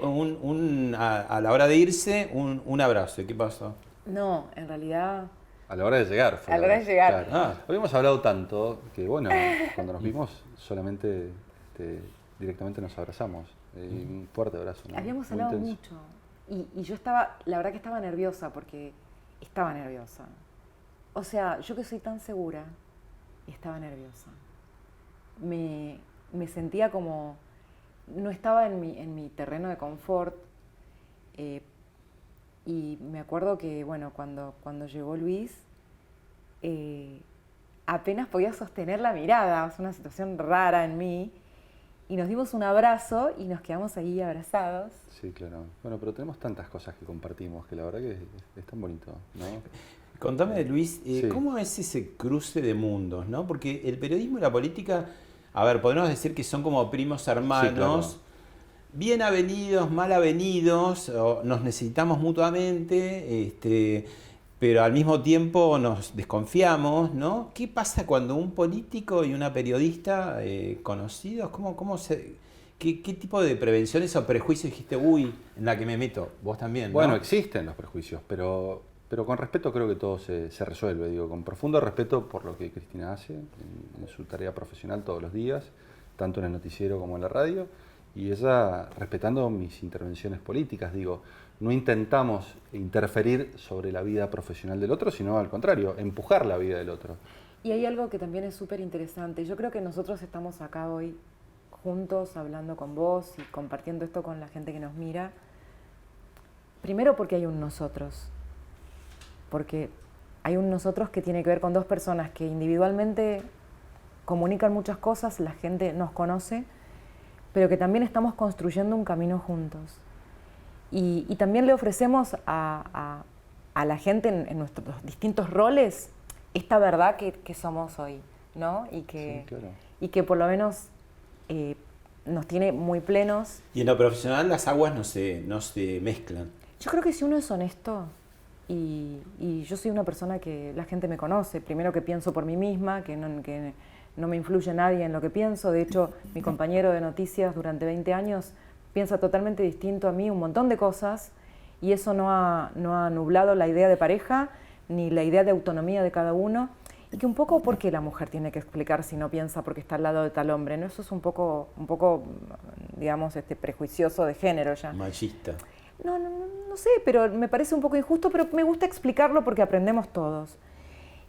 a la hora de irse, un abrazo. ¿Y qué pasó? No, en realidad... A la hora de llegar. fue A la hora de llegar. Ah. Habíamos hablado tanto que, bueno, cuando nos vimos, solamente directamente nos abrazamos. Un fuerte abrazo. ¿no? Habíamos Muy hablado intenso. mucho y yo estaba, la verdad que estaba nerviosa porque estaba nerviosa. O sea, yo que soy tan segura, estaba nerviosa. Me sentía como, no estaba en mi terreno de confort y me acuerdo que, bueno, cuando llegó Luis, apenas podía sostener la mirada, es una situación rara en mí. Y nos dimos un abrazo y nos quedamos ahí abrazados. Sí, claro. Bueno, pero tenemos tantas cosas que compartimos que la verdad que es tan bonito, ¿no? Contame, Luis, Sí. ¿cómo es ese cruce de mundos, no? Porque el periodismo y la política, a ver, podemos decir que son como primos hermanos, Sí, claro. bien avenidos, mal avenidos, o nos necesitamos mutuamente, pero al mismo tiempo nos desconfiamos, ¿no? ¿Qué pasa cuando un político y una periodista conocidos, qué tipo de prevenciones o prejuicios dijiste, uy, en la que me meto? Vos también, ¿no? Bueno, existen los prejuicios, pero con respeto creo que todo se resuelve, digo, con profundo respeto por lo que Cristina hace en su tarea profesional todos los días, tanto en el noticiero como en la radio, y ella respetando mis intervenciones políticas, digo, no intentamos interferir sobre la vida profesional del otro, sino al contrario, empujar la vida del otro. Y hay algo que también es súper interesante. Yo creo que nosotros estamos acá hoy juntos, hablando con vos y compartiendo esto con la gente que nos mira. Primero porque hay un nosotros. Porque hay un nosotros que tiene que ver con dos personas que individualmente comunican muchas cosas, la gente nos conoce, pero que también estamos construyendo un camino juntos. Y también le ofrecemos a la gente en nuestros distintos roles esta verdad que somos hoy, ¿no? Y que, Sí, claro. y que por lo menos nos tiene muy plenos. Y en lo profesional las aguas no se mezclan. Yo creo que si uno es honesto, y yo soy una persona que la gente me conoce, primero que pienso por mí misma, que no me influye nadie en lo que pienso. De hecho, mi compañero de noticias durante 20 años piensa totalmente distinto a mí un montón de cosas, y eso no ha nublado la idea de pareja ni la idea de autonomía de cada uno, y que un poco porque la mujer tiene que explicar si no piensa porque está al lado de tal hombre, ¿no? Eso es un poco digamos, prejuicioso de género ya. Machista. No sé, pero me parece un poco injusto, pero me gusta explicarlo porque aprendemos todos.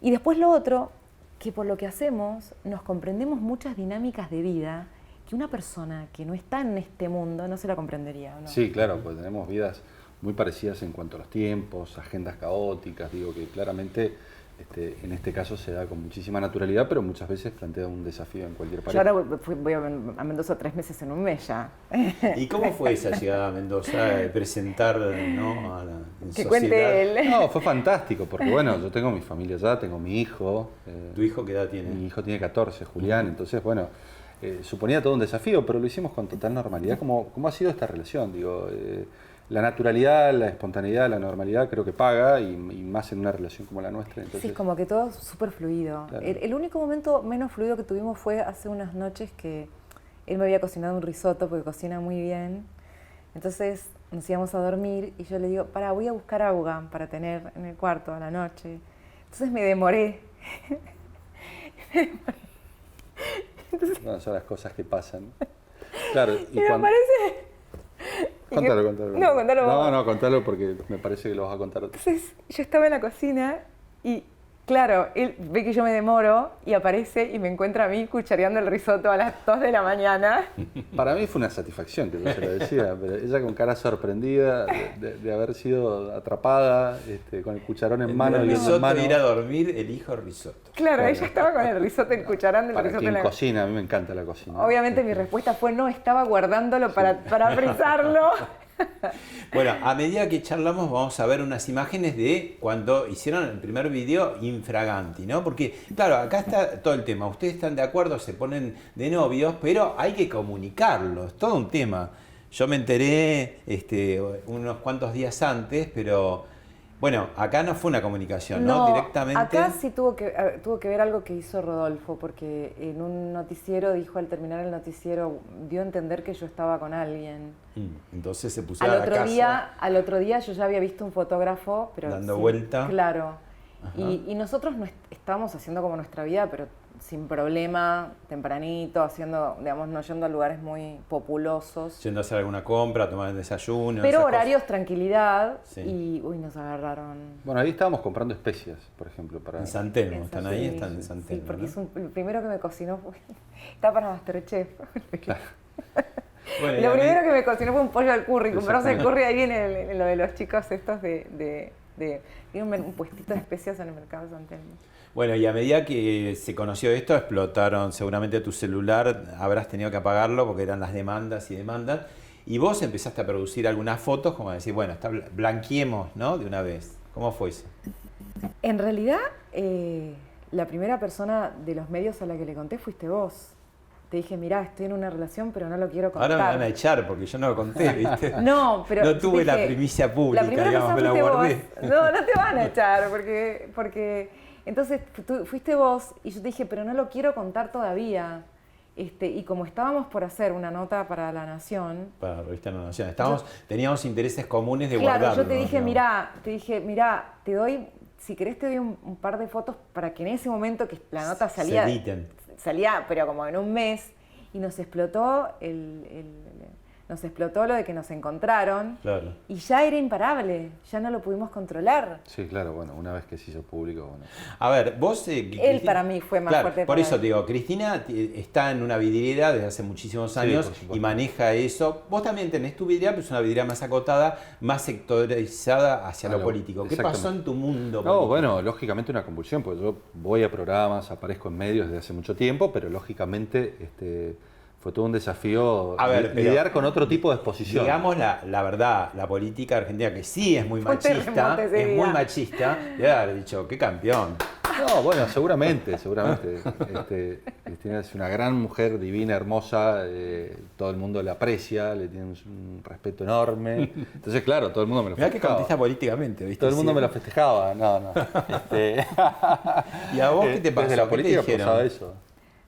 Y después lo otro, que por lo que hacemos nos comprendemos muchas dinámicas de vida que una persona que no está en este mundo no se la comprendería, ¿no? Sí, claro, pues tenemos vidas muy parecidas en cuanto a los tiempos, agendas caóticas, digo que claramente en este caso se da con muchísima naturalidad, pero muchas veces plantea un desafío en cualquier Yo pareja. ahora voy a Mendoza 3 meses en un mes ya. ¿Y cómo fue esa llegada a Mendoza, de presentar, ¿no? a la en Que sociedad? cuente él. No, fue fantástico, porque bueno, yo tengo mi familia allá, tengo mi hijo. ¿Tu hijo qué edad tiene? Mi hijo tiene 14, Julián, entonces bueno, suponía todo un desafío, pero lo hicimos con total normalidad, como ha sido esta relación, digo. La naturalidad, la espontaneidad, la normalidad creo que paga, y más en una relación como la nuestra. Entonces, Sí, como que todo súper fluido. Claro. El único momento menos fluido que tuvimos fue hace unas noches que él me había cocinado un risotto, porque cocina muy bien. Entonces nos íbamos a dormir y yo le digo, voy a buscar agua para tener en el cuarto a la noche. Entonces me demoré. bueno, son las cosas que pasan. Claro, Y me parece... Contalo. No, contalo vos. No, contalo porque me parece que lo vas a contar. Entonces yo estaba en la cocina y, claro, él ve que yo me demoro y aparece y me encuentra a mí cuchareando el risotto a las 2 de la mañana. Para mí fue una satisfacción que yo se lo decía, pero ella con cara sorprendida de haber sido atrapada, con el cucharón en mano. El y en risotto, mano. ir a dormir, elijo risotto. Claro, ella estaba con el risotto, el cucharón del Para risotto quien en la... cocina, a mí me encanta la cocina. Obviamente mi respuesta fue no, estaba guardándolo para frizarlo. Bueno, a medida que charlamos vamos a ver unas imágenes de cuando hicieron el primer video Infraganti, ¿no? Porque, claro, acá está todo el tema. Ustedes están de acuerdo, se ponen de novios, pero hay que comunicarlo, es todo un tema. Yo me enteré unos cuantos días antes, pero bueno, acá no fue una comunicación, ¿no? Directamente. Acá sí tuvo que ver algo que hizo Rodolfo, porque en un noticiero dijo, al terminar el noticiero, dio a entender que yo estaba con alguien. Entonces se pusieron a la casa. Al otro día yo ya había visto un fotógrafo, pero dando vuelta. Claro. Y nosotros no estábamos haciendo como nuestra vida, pero sin problema, tempranito, haciendo, digamos, no yendo a lugares muy populosos. Yendo a hacer alguna compra, tomar el desayuno. Pero esas horarios, cosas. tranquilidad, Sí. y nos agarraron. Bueno, ahí estábamos comprando especias, por ejemplo. En San Telmo, Eso están sí, ahí, están en San Sí, Telmo, porque ¿no? el primero que me cocinó fue... Está para Masterchef. Claro. Bueno, Lo primero que me cocinó fue un pollo al curry. Compramos el Exactamente. curry ahí en lo de los chicos estos tiene un puestito de especias en el mercado de San Telmo. Bueno, y a medida que se conoció esto, explotaron seguramente tu celular, habrás tenido que apagarlo porque eran las demandas y demandas, y vos empezaste a producir algunas fotos como decir, bueno, blanqueemos, ¿no? De una vez. ¿Cómo fue eso? En realidad, la primera persona de los medios a la que le conté fuiste vos. Te dije, mirá, estoy en una relación, pero no lo quiero contar. Ahora me van a echar porque yo no lo conté, ¿viste? No, pero no tuve la dije, primicia pública, la primera digamos, me la persona guardé. fuiste vos. No te van a echar, porque entonces tú fuiste vos y yo te dije, pero no lo quiero contar todavía. Y como estábamos por hacer una nota para La Nación... Para la revista La Nación. Teníamos intereses comunes de Claro, guardarlo. yo te dije, ¿no? mirá, te doy, si querés te doy un par de fotos para que en ese momento que la nota salía... Se editen. Salía, pero como en un mes, y nos explotó lo de que nos encontraron. Claro. Y ya era imparable, ya no lo pudimos controlar. Sí, claro, bueno, una vez que se hizo público, bueno. A ver, vos... Él para mí fue más fuerte. Por para eso él. te digo, Cristina está en una vidriera desde hace muchísimos años por supuesto. y maneja eso. Vos también tenés tu vidriera, pero es una vidriera más acotada, más sectorizada hacia lo político. ¿Qué pasó exactamente. en tu mundo No, político? bueno, lógicamente una convulsión, porque yo voy a programas, aparezco en medios desde hace mucho tiempo, pero lógicamente fue todo un desafío A ver, pero lidiar con otro tipo de exposición. Digamos la verdad, la política argentina, que sí es muy Fue machista, terremoto ese es día. muy machista, debe haber dicho, qué campeón. No, bueno, seguramente. Cristina es una gran mujer, divina, hermosa, todo el mundo la aprecia, le tiene un respeto enorme. Entonces, claro, todo el mundo me lo Mirá que festejaba. contesta políticamente, ¿viste? Todo el mundo Sí. me lo festejaba, no. ¿Y a vos qué te pasó? Desde la ¿Qué te política dijeron? pasaba eso.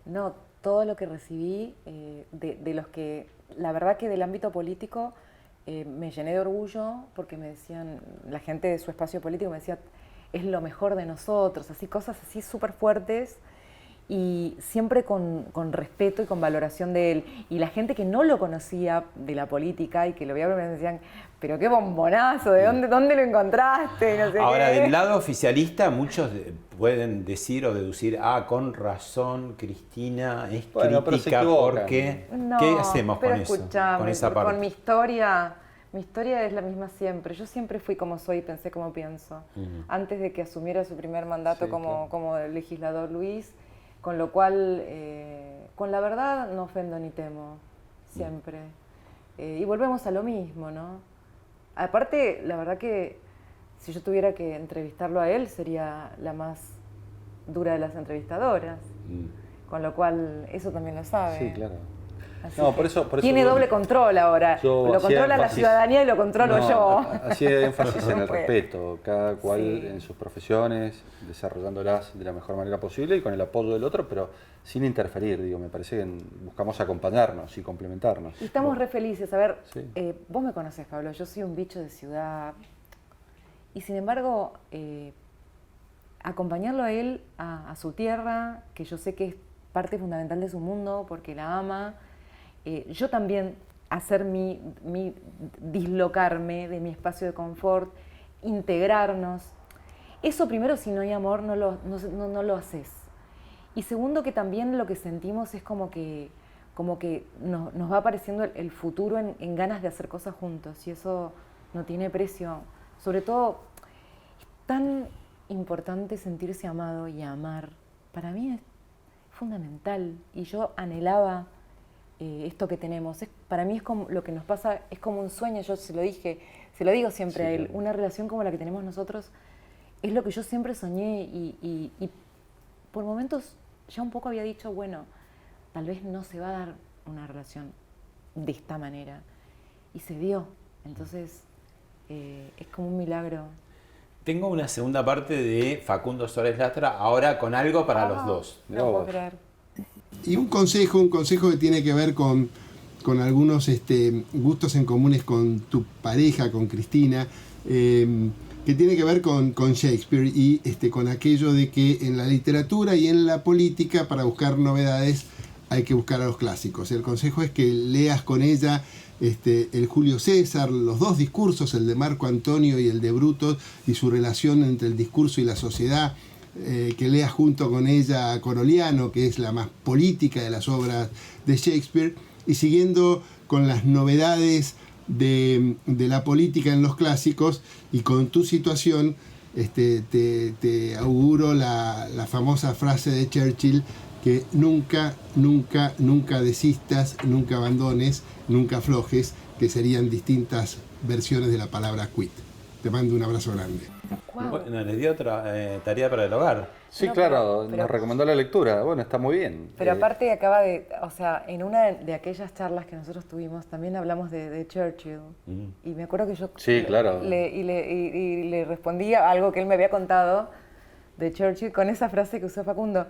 No, todo lo que recibí de los que, la verdad que del ámbito político me llené de orgullo porque me decían, la gente de su espacio político me decía, es lo mejor de nosotros, así cosas así súper fuertes y siempre con respeto y con valoración de él. Y la gente que no lo conocía de la política y que lo veía me decían, pero qué bombonazo, ¿de dónde lo encontraste? No sé Ahora, qué. del lado oficialista, muchos pueden decir o deducir, con razón, Cristina es Bueno, pero se crítica equivocan. porque... No, ¿Qué hacemos pero con eso? escuchame, Con esa parte. con mi historia Mi historia es la misma siempre. Yo siempre fui como soy y pensé como pienso. Antes de que asumiera su primer mandato Sí, como legislador Luis, con lo cual, con la verdad no ofendo ni temo, siempre. Y volvemos a lo mismo, ¿no? Aparte, la verdad que si yo tuviera que entrevistarlo a él, sería la más dura de las entrevistadoras. Con lo cual, eso también lo sabe. Sí, claro. Así No, que por eso tiene doble control ahora. yo Lo hacía controla la énfasis- ciudadanía y lo controlo No, yo. Hacía énfasis en el Pues, respeto, cada cual sí. en sus profesiones, desarrollándolas de la mejor manera posible y con el apoyo del otro, pero sin interferir, digo, me parece que buscamos acompañarnos y complementarnos. Y estamos re felices. A ver, Sí. vos me conocés, Pablo, yo soy un bicho de ciudad. Y sin embargo, acompañarlo a él, a su tierra, que yo sé que es parte fundamental de su mundo, porque la ama. Yo también hacer dislocarme de mi espacio de confort, integrarnos. Eso primero, si no hay amor, no lo haces. Y segundo, que también lo que sentimos es como que nos va apareciendo el futuro en ganas de hacer cosas juntos. Y eso no tiene precio. Sobre todo, es tan importante sentirse amado y amar. Para mí es fundamental. Y yo anhelaba esto que tenemos. Para mí es como lo que nos pasa, es como un sueño. Yo se lo digo siempre a él. Claro. Una relación como la que tenemos nosotros es lo que yo siempre soñé y por momentos ya un poco había dicho, bueno, tal vez no se va a dar una relación de esta manera. Y se dio. Entonces, es como un milagro. Tengo una segunda parte de Facundo Suárez Lastra, ahora con algo para los dos. No puedo creer. Y un consejo que tiene que ver con algunos gustos en comunes con tu pareja, con Cristina, que tiene que ver con Shakespeare y con aquello de que en la literatura y en la política, para buscar novedades, hay que buscar a los clásicos. El consejo es que leas con ella el Julio César, los dos discursos, el de Marco Antonio y el de Brutus, y su relación entre el discurso y la sociedad, que leas junto con ella a Coroliano, que es la más política de las obras de Shakespeare, y siguiendo con las novedades de la política en los clásicos y con tu situación, te auguro la famosa frase de Churchill, que nunca desistas, nunca abandones, nunca aflojes, que serían distintas versiones de la palabra quit. Te mando un abrazo grande. Wow. Bueno, les di otra tarea para el hogar. Sí, No, claro, pero- nos recomendó la lectura. Bueno, está muy bien. Pero aparte acaba de, o sea, en una de aquellas charlas que nosotros tuvimos también hablamos de Churchill. Y me acuerdo que yo Sí, claro. le respondía algo que él me había contado de Churchill con esa frase que usó Facundo.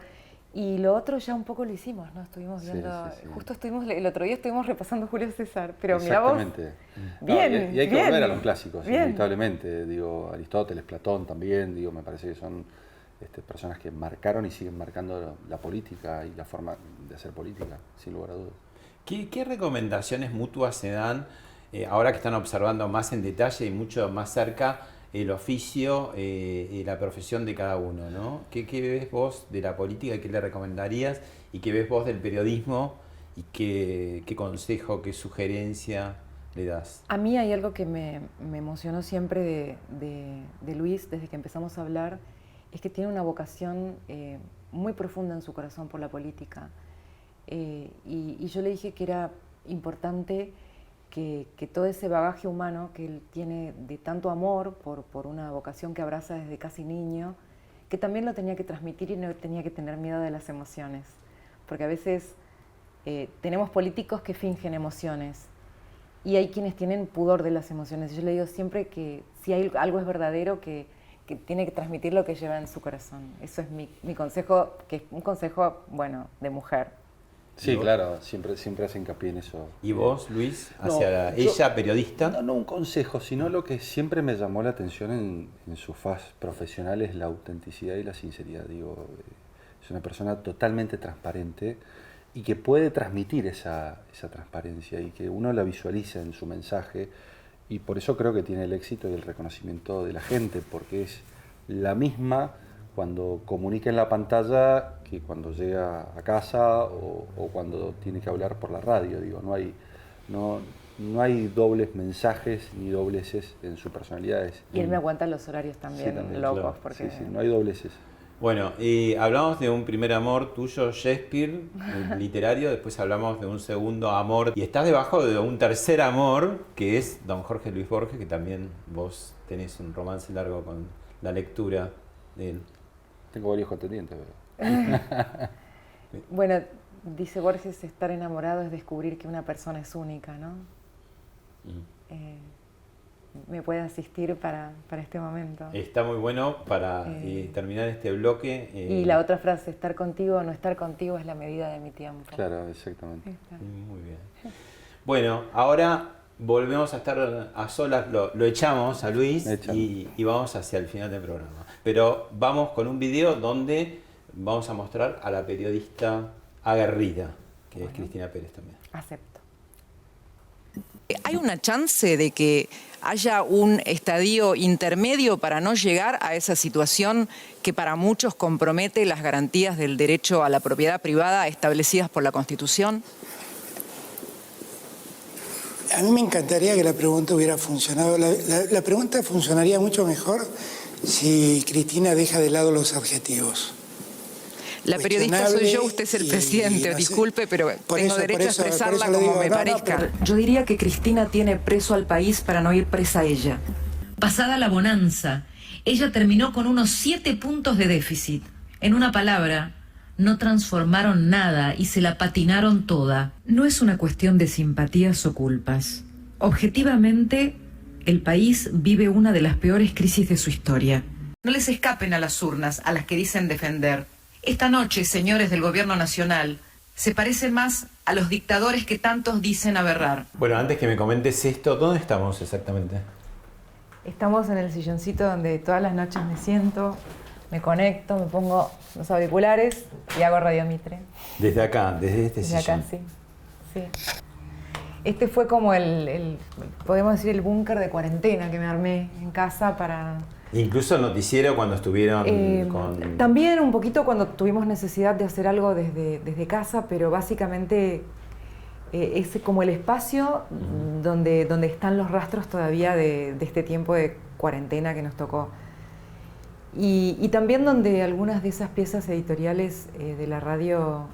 Y lo otro ya un poco lo hicimos, ¿no? Estuvimos Sí, viendo, sí, sí. justo el otro día estuvimos repasando Julio César, pero mira vos. Exactamente. Bien, y hay que bien, volver a los clásicos, bien. inevitablemente. Digo, Aristóteles, Platón también, me parece que son personas que marcaron y siguen marcando la política y la forma de hacer política, sin lugar a dudas. ¿Qué recomendaciones mutuas se dan ahora que están observando más en detalle y mucho más cerca el oficio y la profesión de cada uno, ¿no? ¿Qué ves vos de la política y qué le recomendarías? ¿Y qué ves vos del periodismo? ¿Y qué consejo, qué sugerencia le das? A mí hay algo que me emocionó siempre de Luis desde que empezamos a hablar, es que tiene una vocación muy profunda en su corazón por la política. Y yo le dije que era importante que todo ese bagaje humano que él tiene de tanto amor por una vocación que abraza desde casi niño, que también lo tenía que transmitir y no tenía que tener miedo de las emociones. Porque a veces tenemos políticos que fingen emociones y hay quienes tienen pudor de las emociones. Yo le digo siempre que si hay algo es verdadero, que tiene que transmitir lo que lleva en su corazón. Eso es mi consejo, que es un consejo, bueno, de mujer. Sí, ¿Y vos? claro, siempre hace hincapié en eso. ¿Y vos, Luis, No, hacia yo- ella, periodista? No un consejo, sino lo que siempre me llamó la atención en su faz profesional es la autenticidad y la sinceridad. Es una persona totalmente transparente y que puede transmitir esa transparencia y que uno la visualiza en su mensaje, y por eso creo que tiene el éxito y el reconocimiento de la gente, porque es la misma cuando comunica en la pantalla que cuando llega a casa o cuando tiene que hablar por la radio. no hay dobles mensajes ni dobleces en su personalidad. Y él me aguanta los horarios también, también, locos. claro. Porque... Sí, no hay dobleces. Bueno, y hablamos de un primer amor tuyo, Shakespeare, literario, después hablamos de un segundo amor, y estás debajo de un tercer amor, que es don Jorge Luis Borges, que también vos tenés un romance largo con la lectura de él. Tengo varios contendientes. Bueno, dice Borges, estar enamorado es descubrir que una persona es única, ¿no? Me puede asistir para este momento. Está muy bueno para terminar este bloque. Y la otra frase, estar contigo o no estar contigo es la medida de mi tiempo. Claro, exactamente. Muy bien. Bueno, ahora volvemos a estar a solas, lo echamos a Luis y vamos hacia el final del programa. Pero vamos con un video donde vamos a mostrar a la periodista aguerrida, que es Cristina Pérez también. Acepto. ¿Hay una chance de que haya un estadio intermedio para no llegar a esa situación que para muchos compromete las garantías del derecho a la propiedad privada establecidas por la Constitución? A mí me encantaría que la pregunta hubiera funcionado. La pregunta funcionaría mucho mejor si Cristina deja de lado los adjetivos. La periodista soy yo, usted es el presidente, disculpe, pero tengo derecho a expresarla como me parezca. Yo diría que Cristina tiene preso al país para no ir presa ella. Pasada la bonanza, ella terminó con unos 7 puntos de déficit. En una palabra, no transformaron nada y se la patinaron toda. No es una cuestión de simpatías o culpas. Objetivamente, el país vive una de las peores crisis de su historia. No les escapen a las urnas, a las que dicen defender. Esta noche, señores del Gobierno Nacional, se parecen más a los dictadores que tantos dicen aberrar. Bueno, antes que me comentes esto, ¿dónde estamos exactamente? Estamos en el silloncito donde todas las noches me siento, me conecto, me pongo los auriculares y hago Radio Mitre. Desde acá, desde este Desde sillón. acá, sí. Este fue como podemos decir, el búnker de cuarentena que me armé en casa para... Incluso el noticiero cuando estuvieron con... También un poquito cuando tuvimos necesidad de hacer algo desde casa, pero básicamente es como el espacio donde están los rastros todavía de este tiempo de cuarentena que nos tocó. Y también donde algunas de esas piezas editoriales de la radio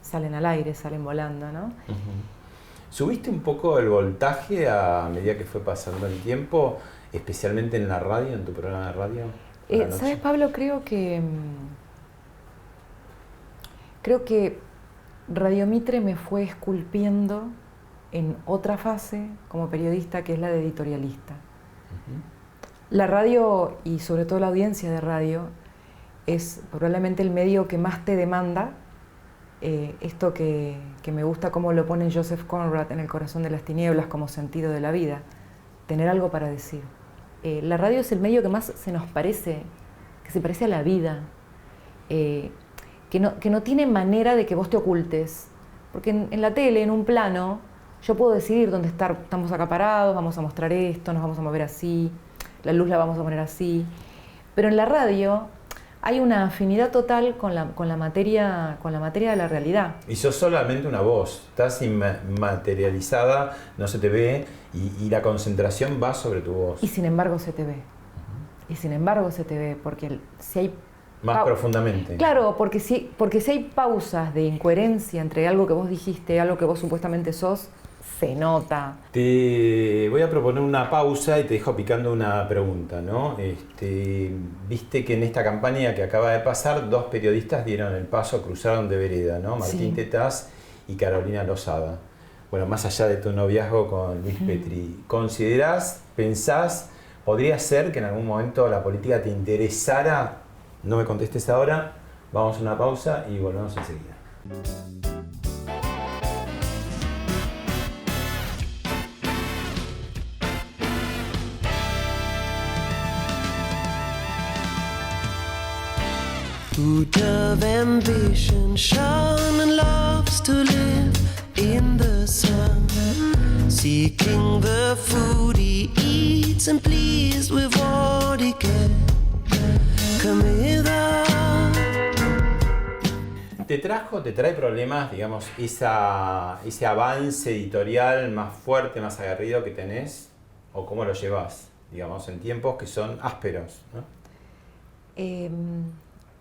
salen al aire, salen volando, ¿no? ¿Subiste un poco el voltaje a medida que fue pasando el tiempo? Especialmente en la radio, en tu programa de radio. ¿Sabes, Pablo? Creo que Radio Mitre me fue esculpiendo en otra fase como periodista, que es la de editorialista. La radio, y sobre todo la audiencia de radio, es probablemente el medio que más te demanda esto que me gusta cómo lo pone Joseph Conrad en El corazón de las tinieblas como sentido de la vida, tener algo para decir. La radio es el medio que más se nos parece, que se parece a la vida, que no tiene manera de que vos te ocultes. Porque en la tele, en un plano, yo puedo decidir dónde estar. Estamos acá parados, vamos a mostrar esto, nos vamos a mover así, la luz la vamos a poner así. Pero en la radio hay una afinidad total con la materia de la realidad. Y sos solamente una voz, estás inmaterializada, no se te ve y la concentración va sobre tu voz. Y sin embargo se te ve. Y sin embargo se te ve, porque si hay... Más profundamente. Claro, porque si hay pausas de incoherencia entre algo que vos dijiste y algo que vos supuestamente sos, se nota. Te voy a proponer una pausa y te dejo picando una pregunta, ¿no? Viste que en esta campaña que acaba de pasar, 2 periodistas dieron el paso, cruzaron de vereda, ¿no? Martín Tetaz y Carolina Lozada. Bueno, más allá de tu noviazgo con Luis Petri, ¿considerás, pensás, podría ser que en algún momento la política te interesara? No me contestes ahora, vamos a una pausa y volvemos enseguida. Food of ambition, shone and loves to live in the sun, seeking the food he eats and pleased with what he gets. Come hither. ¿Te trae problemas, digamos, ese avance editorial más fuerte, más aguerrido que tenés? ¿O cómo lo llevas, digamos, en tiempos que son ásperos, ¿no?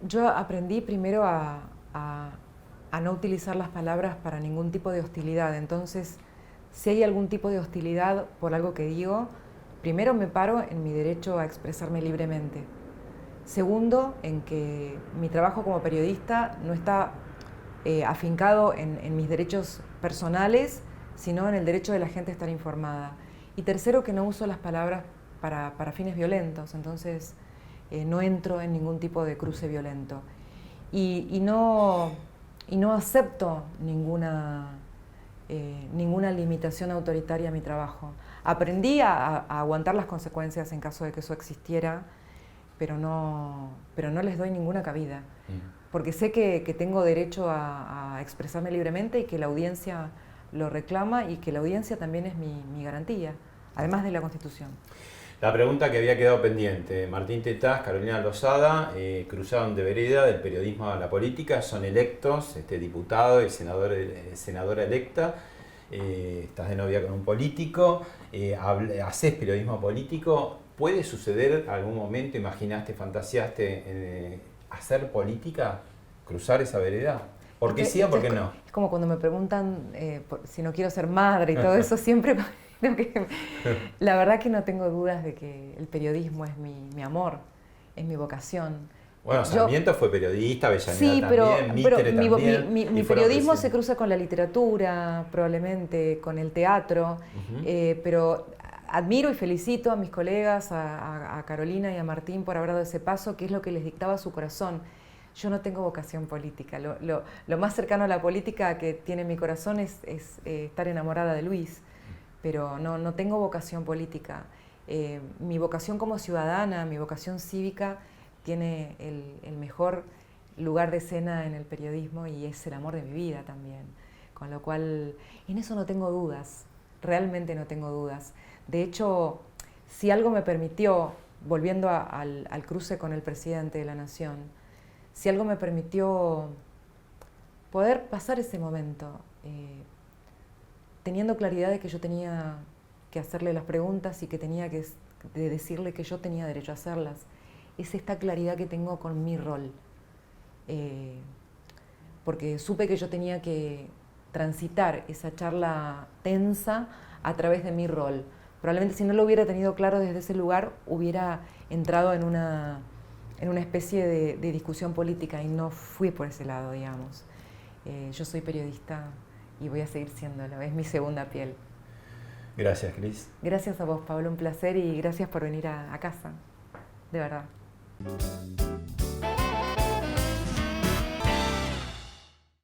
Yo aprendí primero a no utilizar las palabras para ningún tipo de hostilidad. Entonces, si hay algún tipo de hostilidad por algo que digo, primero me paro en mi derecho a expresarme libremente. Segundo, en que mi trabajo como periodista no está afincado en mis derechos personales, sino en el derecho de la gente a estar informada. Y tercero, que no uso las palabras para fines violentos. Entonces, no entro en ningún tipo de cruce violento. Y no acepto ninguna limitación autoritaria a mi trabajo. Aprendí a aguantar las consecuencias en caso de que eso existiera, pero no les doy ninguna cabida. Porque sé que tengo derecho a expresarme libremente y que la audiencia lo reclama y que la audiencia también es mi garantía, además de la Constitución. La pregunta que había quedado pendiente, Martín Tetaz, Carolina Lozada, cruzaron de vereda del periodismo a la política, son electos, diputado y senadora electa, estás de novia con un político, haces periodismo político. ¿Puede suceder algún momento, imaginaste, fantaseaste, hacer política, cruzar esa vereda? ¿Por qué sí o por qué no? Es como cuando me preguntan si no quiero ser madre y todo eso, siempre... La verdad que no tengo dudas de que el periodismo es mi amor, es mi vocación. Bueno, Sarmiento fue periodista, Avellaneda también, Mitre también. Mi periodismo se cruza con la literatura, probablemente, con el teatro, pero admiro y felicito a mis colegas, a Carolina y a Martín por haber dado ese paso, que es lo que les dictaba su corazón. Yo no tengo vocación política. Lo más cercano a la política que tiene mi corazón es estar enamorada de Luis. Pero no tengo vocación política. Mi vocación como ciudadana, mi vocación cívica, tiene el mejor lugar de escena en el periodismo y es el amor de mi vida también. Con lo cual, en eso no tengo dudas, realmente no tengo dudas. De hecho, si algo me permitió, volviendo al cruce con el presidente de la Nación, si algo me permitió poder pasar ese momento, teniendo claridad de que yo tenía que hacerle las preguntas y que tenía que decirle que yo tenía derecho a hacerlas. Es esta claridad que tengo con mi rol. Porque supe que yo tenía que transitar esa charla tensa a través de mi rol. Probablemente si no lo hubiera tenido claro desde ese lugar, hubiera entrado en una especie de discusión política y no fui por ese lado, digamos. Yo soy periodista y voy a seguir siéndolo, es mi segunda piel. Gracias, Cris. Gracias a vos, Pablo, un placer y gracias por venir a casa, de verdad.